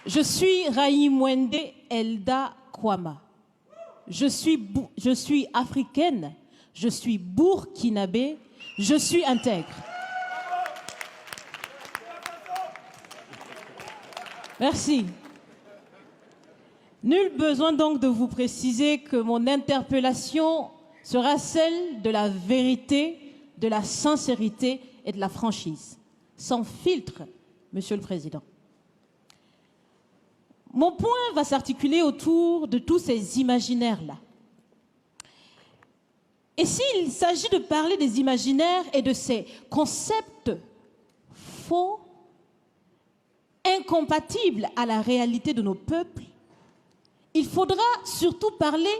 Je suis Raïmwende Elda Kwama. Je suis africaine, je suis burkinabé, je suis intègre. Merci. Nul besoin donc de vous préciser que mon interpellation sera celle de la vérité, de la sincérité et de la franchise. Sans filtre, Monsieur le Président. Mon point va s'articuler autour de tous ces imaginaires-là. Et s'il s'agit de parler des imaginaires et de ces concepts faux, incompatibles à la réalité de nos peuples, il faudra surtout parler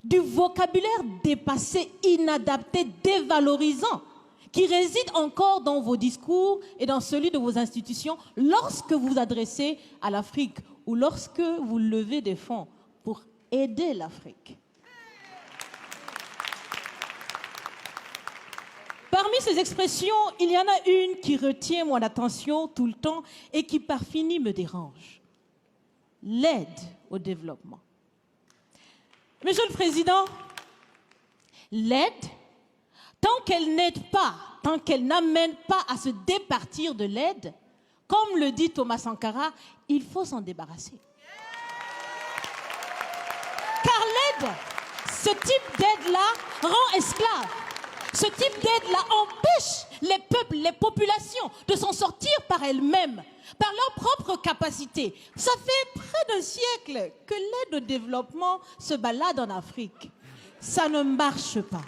du vocabulaire dépassé, inadapté, dévalorisant, qui réside encore dans vos discours et dans celui de vos institutions lorsque vous vous adressez à l'Afrique ou lorsque vous levez des fonds pour aider l'Afrique. Parmi ces expressions, il y en a une qui retient mon attention tout le temps et qui par fini me dérange. L'aide au développement. Monsieur le Président, l'aide, tant qu'elle n'aide pas, tant qu'elle n'amène pas à se départir de l'aide, comme le dit Thomas Sankara, il faut s'en débarrasser. Car l'aide, ce type d'aide-là rend esclave. Ce type d'aide-là empêche les peuples, les populations de s'en sortir par elles-mêmes, par leur propre capacité. Ça fait près d'un siècle que l'aide au développement se balade en Afrique. Ça ne marche pas.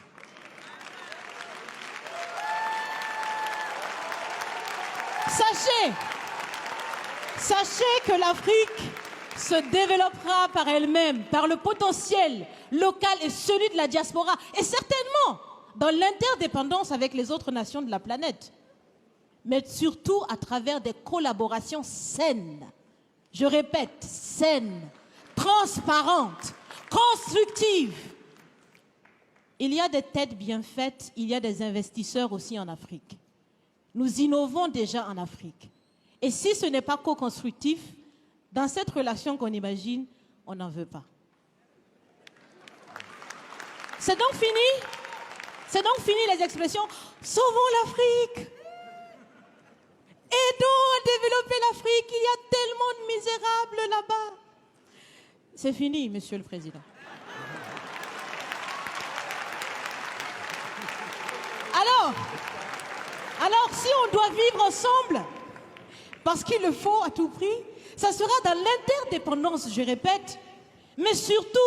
Sachez que l'Afrique se développera par elle-même, par le potentiel local et celui de la diaspora, et certainement dans l'interdépendance avec les autres nations de la planète, mais surtout à travers des collaborations saines. Je répète, saines, transparentes, constructives. Il y a des têtes bien faites, il y a des investisseurs aussi en Afrique. Nous innovons déjà en Afrique. Et si ce n'est pas co-constructif, dans cette relation qu'on imagine, on n'en veut pas. C'est donc fini? C'est donc fini les expressions « Sauvons l'Afrique !» Aidons à développer l'Afrique, il y a tellement de misérables là-bas. C'est fini, Monsieur le Président. Alors, si on doit vivre ensemble, parce qu'il le faut à tout prix, ça sera dans l'interdépendance, je répète, mais surtout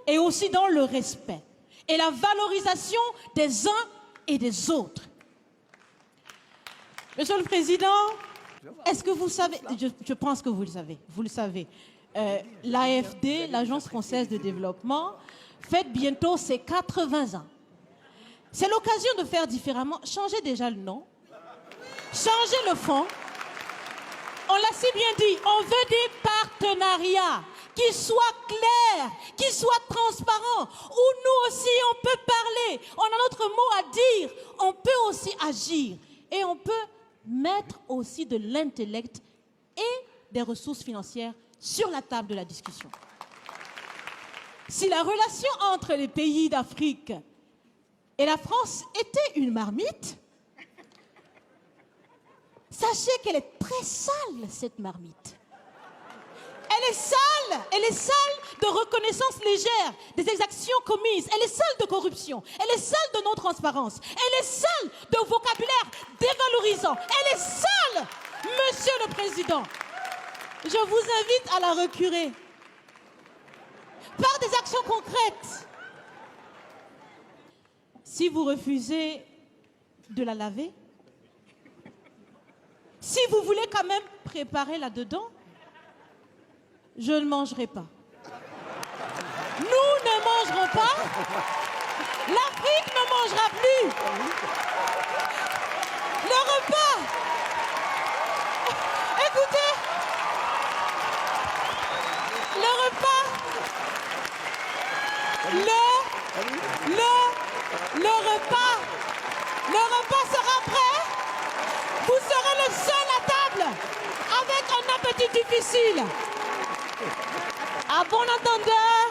et aussi dans le respect et la valorisation des uns et des autres. Monsieur le Président, est-ce que vous savez, je pense que vous le savez, l'AFD, l'Agence française de développement, fête bientôt ses 80 ans. C'est l'occasion de faire différemment. Changez déjà le nom, changez le fond. On l'a si bien dit, on veut des partenariats qui soient clairs, qui soient transparents, où nous aussi on peut parler, on a notre mot à dire, on peut aussi agir et on peut mettre aussi de l'intellect et des ressources financières sur la table de la discussion. Si la relation entre les pays d'Afrique et la France était une marmite, sachez qu'elle est très sale, cette marmite. Elle est sale de reconnaissance légère des exactions commises. Elle est sale de corruption. Elle est sale de non-transparence. Elle est sale de vocabulaire dévalorisant. Elle est sale, Monsieur le Président. Je vous invite à la recurer par des actions concrètes. Si vous refusez de la laver, si vous voulez quand même préparer là-dedans, je ne mangerai pas. Nous ne mangerons pas. L'Afrique ne mangera plus. Le repas. Écoutez. Le repas. Le repas sera prêt. Vous serez le seul à table avec un appétit petit difficile. À bon entendeur.